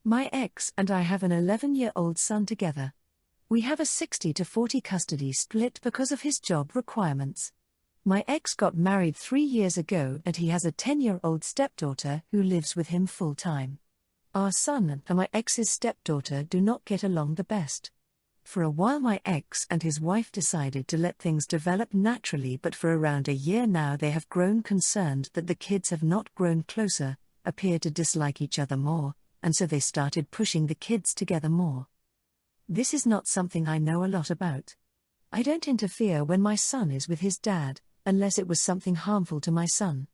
My ex and I have an 11-year-old son together. We have a 60-40 custody split because of his job requirements. My ex got married 3 years ago and he has a 10-year-old stepdaughter who lives with him full-time. Our son and my ex's stepdaughter do not get along the best. For a while my ex and his wife decided to let things develop naturally, but for around a year now they have grown concerned that the kids have not grown closer, appear to dislike each other more, and so they started pushing the kids together more. This is not something I know a lot about. I don't interfere when my son is with his dad, unless it was something harmful to my son.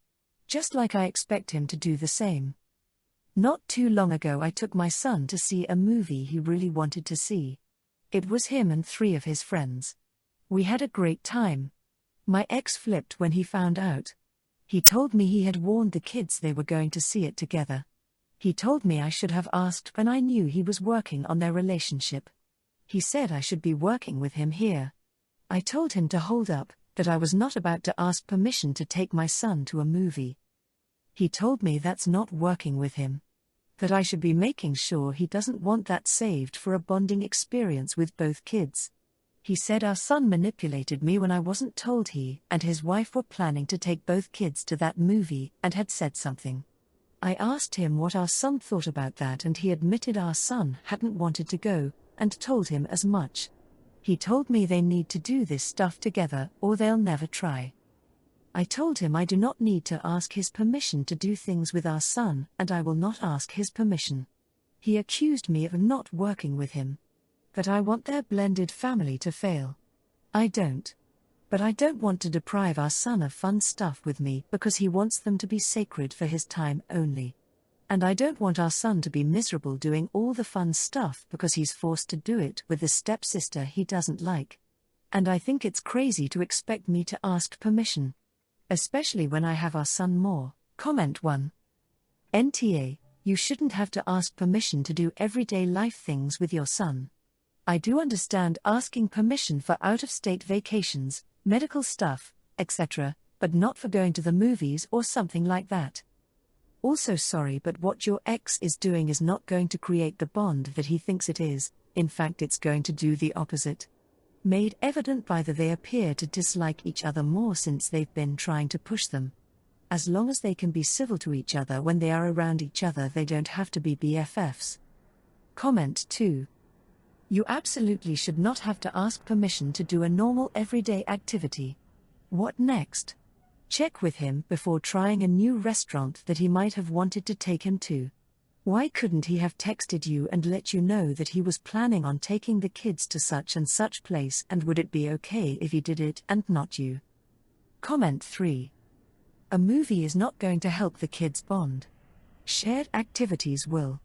Just like I expect him to do the same. Not too long ago I took my son to see a movie he really wanted to see. It was him and 3 of his friends. We had a great time. My ex flipped when he found out. He told me he had warned the kids they were going to see it together. He told me I should have asked when I knew he was working on their relationship. He said I should be working with him here. I told him to hold up, that I was not about to ask permission to take my son to a movie. He told me that's not working with him. That I should be making sure he doesn't want that saved for a bonding experience with both kids. He said our son manipulated me when I wasn't told he and his wife were planning to take both kids to that movie and had said something. I asked him what our son thought about that and he admitted our son hadn't wanted to go, and told him as much. He told me they need to do this stuff together or they'll never try. I told him I do not need to ask his permission to do things with our son and I will not ask his permission. He accused me of not working with him. That I want their blended family to fail. I don't. But I don't want to deprive our son of fun stuff with me because he wants them to be sacred for his time only. And I don't want our son to be miserable doing all the fun stuff because he's forced to do it with the stepsister he doesn't like. And I think it's crazy to expect me to ask permission. Especially when I have our son more. Comment 1. NTA, you shouldn't have to ask permission to do everyday life things with your son. I do understand asking permission for out-of-state vacations, medical stuff, etc., but not for going to the movies or something like that. Also sorry, but what your ex is doing is not going to create the bond that he thinks it is, in fact it's going to do the opposite. Made evident by that they appear to dislike each other more since they've been trying to push them. As long as they can be civil to each other when they are around each other, they don't have to be BFFs. Comment 2. You absolutely should not have to ask permission to do a normal everyday activity. What next? Check with him before trying a new restaurant that he might have wanted to take him to. Why couldn't he have texted you and let you know that he was planning on taking the kids to such and such place, and would it be okay if he did it and not you? Comment 3. A movie is not going to help the kids bond. Shared activities will.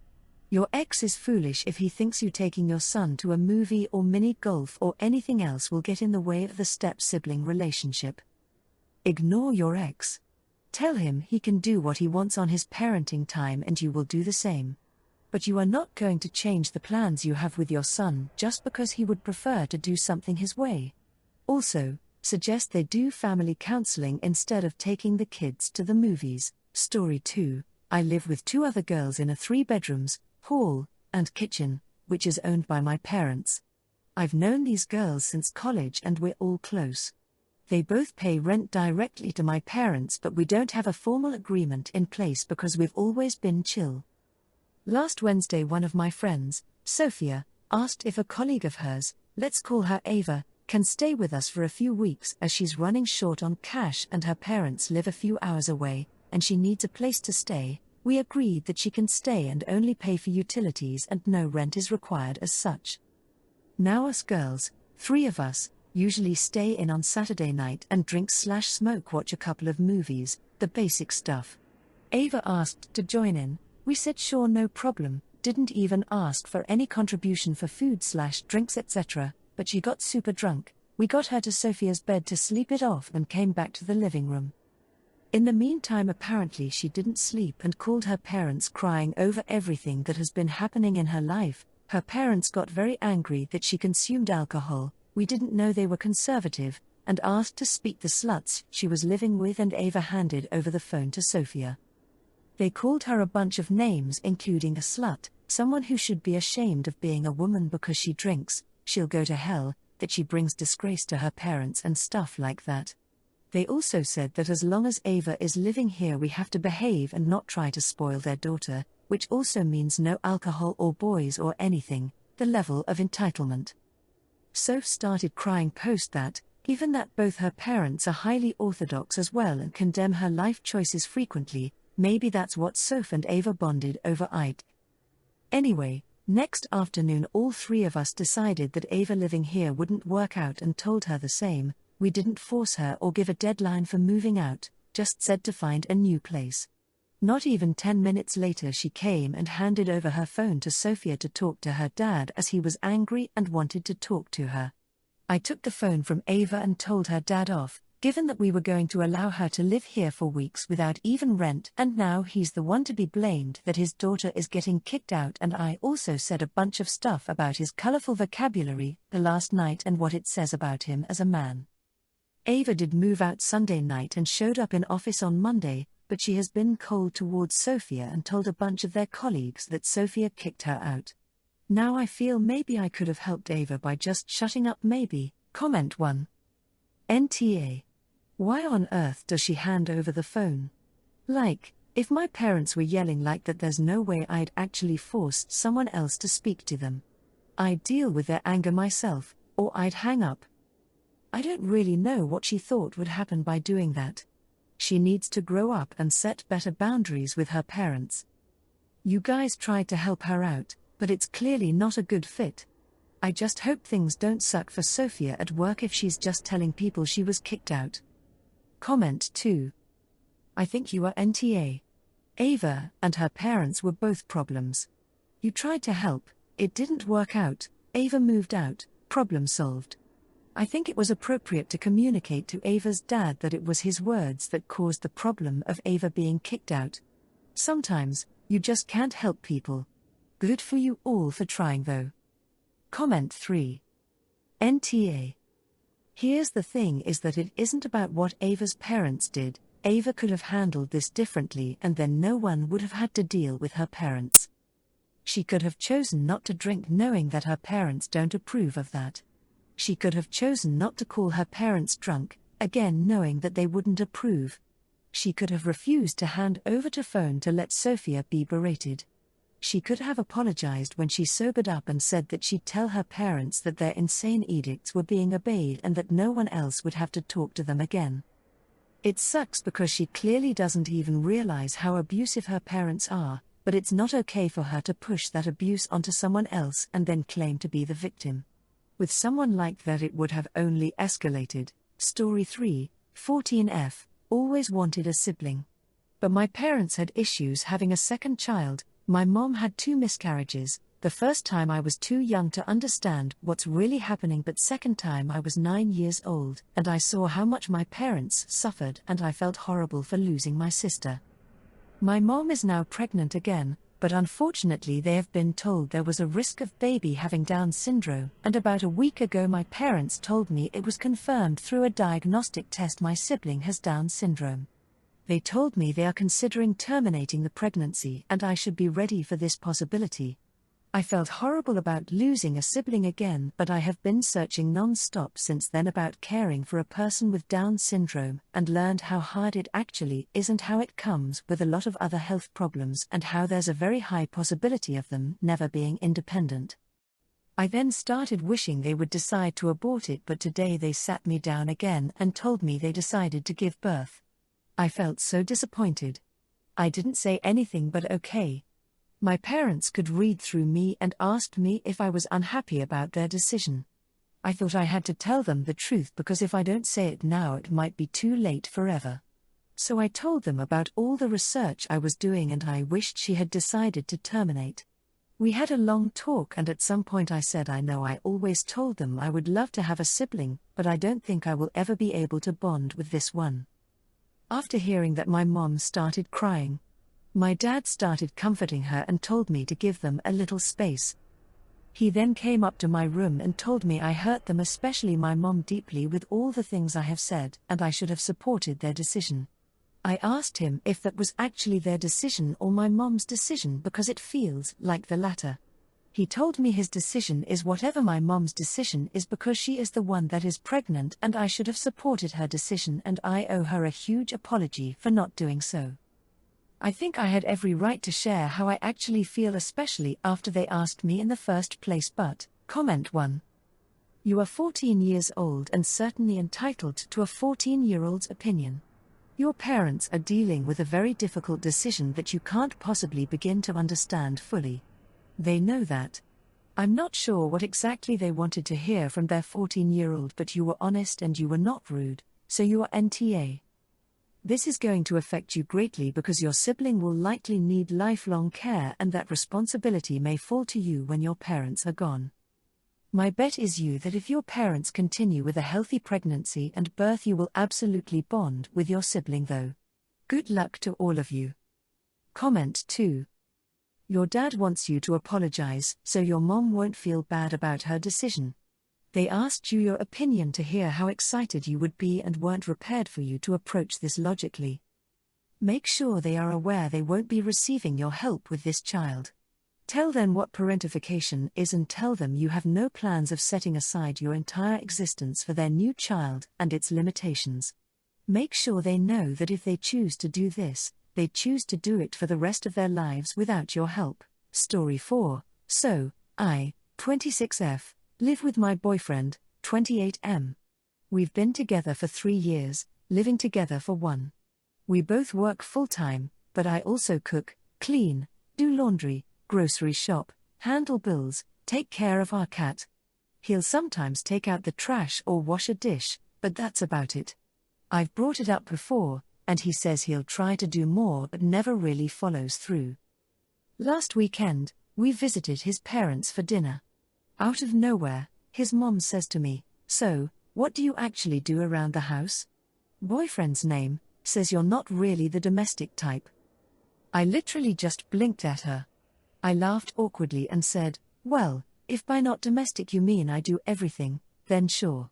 Your ex is foolish if he thinks you taking your son to a movie or mini golf or anything else will get in the way of the step-sibling relationship. Ignore your ex. Tell him he can do what he wants on his parenting time and you will do the same. But you are not going to change the plans you have with your son just because he would prefer to do something his way. Also, suggest they do family counseling instead of taking the kids to the movies. Story 2. I live with 2 other girls in a 3 bedrooms, hall, and kitchen, which is owned by my parents. I've known these girls since college and we're all close. They both pay rent directly to my parents, but we don't have a formal agreement in place because we've always been chill. Last Wednesday one of my friends, Sophia, asked if a colleague of hers, let's call her Ava, can stay with us for a few weeks as she's running short on cash and her parents live a few hours away, and she needs a place to stay. We agreed that she can stay and only pay for utilities and no rent is required as such. Now us girls, 3 of us, usually stay in on Saturday night and drink/smoke, watch a couple of movies, the basic stuff. Ava asked to join in, we said sure, no problem, didn't even ask for any contribution for food/drinks etc., but she got super drunk. We got her to Sophia's bed to sleep it off and came back to the living room. In the meantime apparently she didn't sleep and called her parents crying over everything that has been happening in her life. Her parents got very angry that she consumed alcohol, we didn't know they were conservative, and asked to speak the sluts she was living with, and Ava handed over the phone to Sophia. They called her a bunch of names including a slut, someone who should be ashamed of being a woman because she drinks, she'll go to hell, that she brings disgrace to her parents and stuff like that. They also said that as long as Ava is living here we have to behave and not try to spoil their daughter, which also means no alcohol or boys or anything, the level of entitlement. Soph started crying post that, given that both her parents are highly orthodox as well and condemn her life choices frequently, maybe that's what Soph and Ava bonded over AITA. Anyway, next afternoon all three of us decided that Ava living here wouldn't work out and told her the same. We didn't force her or give a deadline for moving out, just said to find a new place. Not even 10 minutes later she came and handed over her phone to Sophia to talk to her dad as he was angry and wanted to talk to her. I took the phone from Ava and told her dad off, given that we were going to allow her to live here for weeks without even rent, and now he's the one to be blamed that his daughter is getting kicked out. And I also said a bunch of stuff about his colorful vocabulary the last night and what it says about him as a man. Ava did move out Sunday night and showed up in office on Monday, but she has been cold towards Sophia and told a bunch of their colleagues that Sophia kicked her out. Now I feel maybe I could have helped Ava by just shutting up maybe. Comment 1. NTA. Why on earth does she hand over the phone? Like, if my parents were yelling like that, there's no way I'd actually force someone else to speak to them. I'd deal with their anger myself, or I'd hang up. I don't really know what she thought would happen by doing that. She needs to grow up and set better boundaries with her parents. You guys tried to help her out, but it's clearly not a good fit. I just hope things don't suck for Sophia at work if she's just telling people she was kicked out. Comment 2. I think you are NTA. Ava and her parents were both problems. You tried to help, it didn't work out, Ava moved out, problem solved. I think it was appropriate to communicate to Ava's dad that it was his words that caused the problem of Ava being kicked out. Sometimes, you just can't help people. Good for you all for trying though. Comment 3. NTA. Here's the thing is that it isn't about what Ava's parents did. Ava could have handled this differently and then no one would have had to deal with her parents. She could have chosen not to drink knowing that her parents don't approve of that. She could have chosen not to call her parents drunk, again knowing that they wouldn't approve. She could have refused to hand over the phone to let Sophia be berated. She could have apologized when she sobered up and said that she'd tell her parents that their insane edicts were being obeyed and that no one else would have to talk to them again. It sucks because she clearly doesn't even realize how abusive her parents are, but it's not okay for her to push that abuse onto someone else and then claim to be the victim. With someone like that it would have only escalated. Story 3, 14F, always wanted a sibling. But my parents had issues having a second child. My mom had 2 miscarriages, the first time I was too young to understand what's really happening, but second time I was 9 years old, and I saw how much my parents suffered and I felt horrible for losing my sister. My mom is now pregnant again, but unfortunately they have been told there was a risk of baby having Down syndrome, and about a week ago my parents told me it was confirmed through a diagnostic test my sibling has Down syndrome. They told me they are considering terminating the pregnancy and I should be ready for this possibility. I felt horrible about losing a sibling again, but I have been searching non-stop since then about caring for a person with Down syndrome and learned how hard it actually is and how it comes with a lot of other health problems and how there's a very high possibility of them never being independent. I then started wishing they would decide to abort it, but today they sat me down again and told me they decided to give birth. I felt so disappointed. I didn't say anything but okay. My parents could read through me and asked me if I was unhappy about their decision. I thought I had to tell them the truth because if I don't say it now it might be too late forever. So I told them about all the research I was doing and I wished she had decided to terminate. We had a long talk and at some point I said I know I always told them I would love to have a sibling, but I don't think I will ever be able to bond with this one. After hearing that, my mom started crying. My dad started comforting her and told me to give them a little space. He then came up to my room and told me I hurt them, especially my mom, deeply with all the things I have said, and I should have supported their decision. I asked him if that was actually their decision or my mom's decision because it feels like the latter. He told me his decision is whatever my mom's decision is because she is the one that is pregnant and I should have supported her decision and I owe her a huge apology for not doing so. I think I had every right to share how I actually feel, especially after they asked me in the first place, but, comment 1. You are 14 years old and certainly entitled to a 14-year-old's opinion. Your parents are dealing with a very difficult decision that you can't possibly begin to understand fully. They know that. I'm not sure what exactly they wanted to hear from their 14-year-old, but you were honest and you were not rude, so you are NTA. This is going to affect you greatly because your sibling will likely need lifelong care and that responsibility may fall to you when your parents are gone. My bet is you that if your parents continue with a healthy pregnancy and birth, you will absolutely bond with your sibling though. Good luck to all of you. Comment 2. Your dad wants you to apologize so your mom won't feel bad about her decision. They asked you your opinion to hear how excited you would be and weren't prepared for you to approach this logically. Make sure they are aware they won't be receiving your help with this child. Tell them what parentification is and tell them you have no plans of setting aside your entire existence for their new child and its limitations. Make sure they know that if they choose to do this, they choose to do it for the rest of their lives without your help. Story 4. So, I, 26F, live with my boyfriend, 28M. We've been together for 3 years, living together for 1. We both work full-time, but I also cook, clean, do laundry, grocery shop, handle bills, take care of our cat. He'll sometimes take out the trash or wash a dish, but that's about it. I've brought it up before, and he says he'll try to do more but never really follows through. Last weekend, we visited his parents for dinner. Out of nowhere, his mom says to me, "So, what do you actually do around the house?" Boyfriend's name says you're not really the domestic type. I literally just blinked at her. I laughed awkwardly and said, "Well, if by not domestic you mean I do everything, then sure."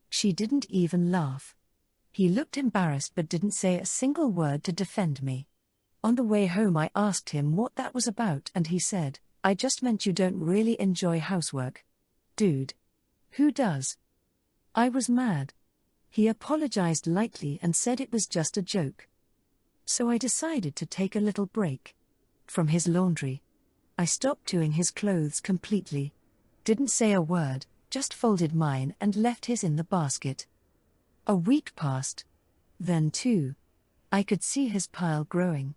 She didn't even laugh. He looked embarrassed but didn't say a single word to defend me. On the way home I asked him what that was about and he said, "I just meant you don't really enjoy housework." Dude. Who does? I was mad. He apologized lightly and said it was just a joke. So I decided to take a little break from his laundry. I stopped doing his clothes completely. Didn't say a word, just folded mine and left his in the basket. A week passed. Then 2. I could see his pile growing.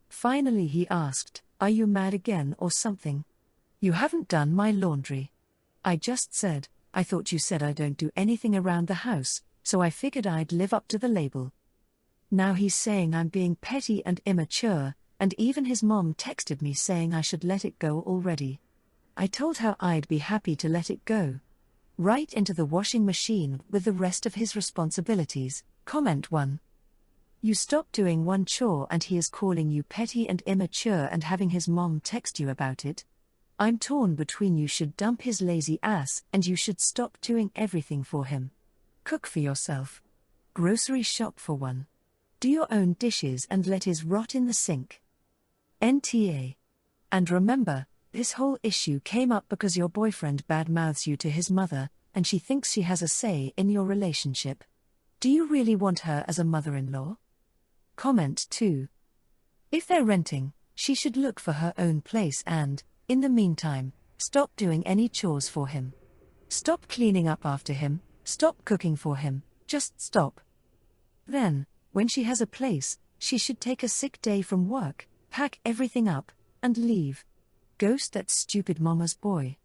Finally he asked, "Are you mad again or something? You haven't done my laundry." I just said, "I thought you said I don't do anything around the house, so I figured I'd live up to the label." Now he's saying I'm being petty and immature, and even his mom texted me saying I should let it go already. I told her I'd be happy to let it go. Right into the washing machine with the rest of his responsibilities. Comment 1. You stop doing one chore and he is calling you petty and immature and having his mom text you about it. I'm torn between you should dump his lazy ass and you should stop doing everything for him. Cook for yourself. Grocery shop for 1. Do your own dishes and let his rot in the sink. NTA. And remember, this whole issue came up because your boyfriend badmouths you to his mother, and she thinks she has a say in your relationship. Do you really want her as a mother-in-law? Comment 2. If they're renting, she should look for her own place and, in the meantime, stop doing any chores for him. Stop cleaning up after him, stop cooking for him, just stop. Then, when she has a place, she should take a sick day from work, pack everything up, and leave. Ghost that stupid mama's boy.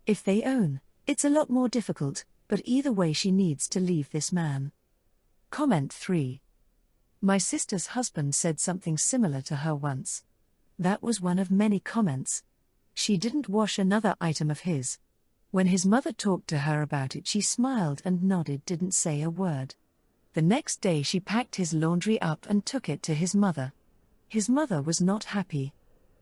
If they own, it's a lot more difficult, but either way she needs to leave this man. Comment 3. My sister's husband said something similar to her once. That was one of many comments. She didn't wash another item of his. When his mother talked to her about it she smiled and nodded, didn't say a word. The next day she packed his laundry up and took it to his mother. His mother was not happy.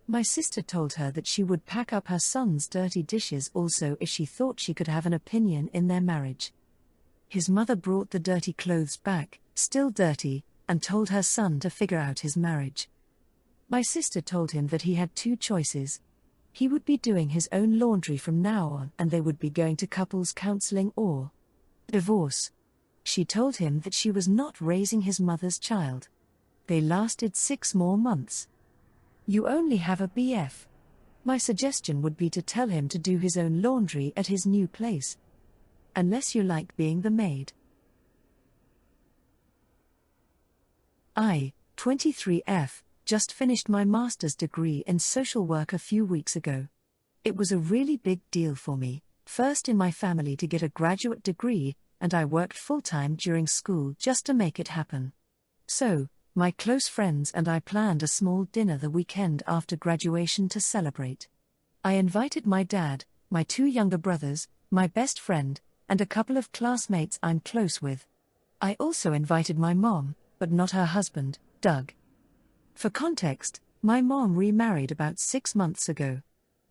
My sister told her that she would pack up her son's dirty dishes also if she thought she could have an opinion in their marriage. His mother brought the dirty clothes back, still dirty, and told her son to figure out his marriage. My sister told him that he had two choices. He would be doing his own laundry from now on, and they would be going to couples counseling, or divorce. She told him that she was not raising his mother's child. They lasted 6 more months. You only have a BF. My suggestion would be to tell him to do his own laundry at his new place. Unless you like being the maid. I, 23F, just finished my master's degree in social work a few weeks ago. It was a really big deal for me, first in my family to get a graduate degree, and I worked full-time during school just to make it happen. So, my close friends and I planned a small dinner the weekend after graduation to celebrate. I invited my dad, my 2 younger brothers, my best friend, and a couple of classmates I'm close with. I also invited my mom, but not her husband, Doug. For context, my mom remarried about 6 months ago.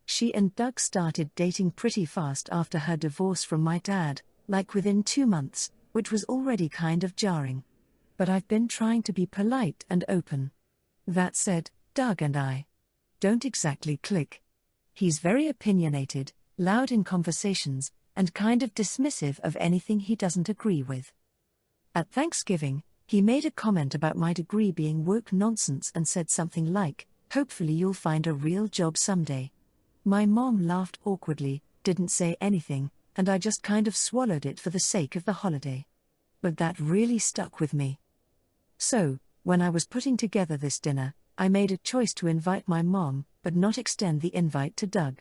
She and Doug started dating pretty fast after her divorce from my dad, like within 2 months, which was already kind of jarring. But I've been trying to be polite and open. That said, Doug and I don't exactly click. He's very opinionated, loud in conversations, and kind of dismissive of anything he doesn't agree with. At Thanksgiving, he made a comment about my degree being woke nonsense and said something like, "Hopefully you'll find a real job someday." My mom laughed awkwardly, didn't say anything, and I just kind of swallowed it for the sake of the holiday. But that really stuck with me. So, when I was putting together this dinner, I made a choice to invite my mom, but not extend the invite to Doug.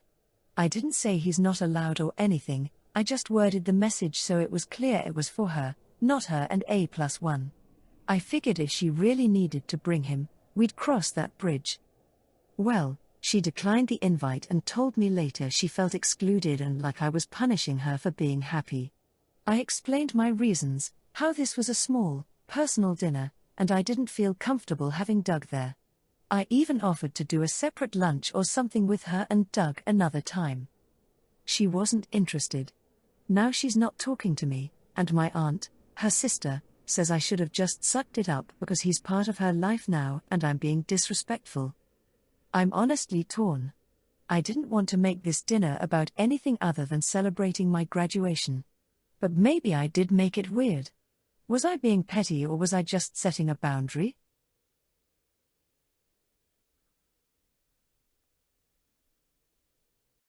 I didn't say he's not allowed or anything, I just worded the message so it was clear it was for her, not her and A+1. I figured if she really needed to bring him, we'd cross that bridge. Well, she declined the invite and told me later she felt excluded and like I was punishing her for being happy. I explained my reasons, how this was a small, personal dinner, and I didn't feel comfortable having Doug there. I even offered to do a separate lunch or something with her and Doug another time. She wasn't interested. Now she's not talking to me, and my aunt, her sister, says I should have just sucked it up because he's part of her life now and I'm being disrespectful. I'm honestly torn. I didn't want to make this dinner about anything other than celebrating my graduation. But maybe I did make it weird. Was I being petty or was I just setting a boundary?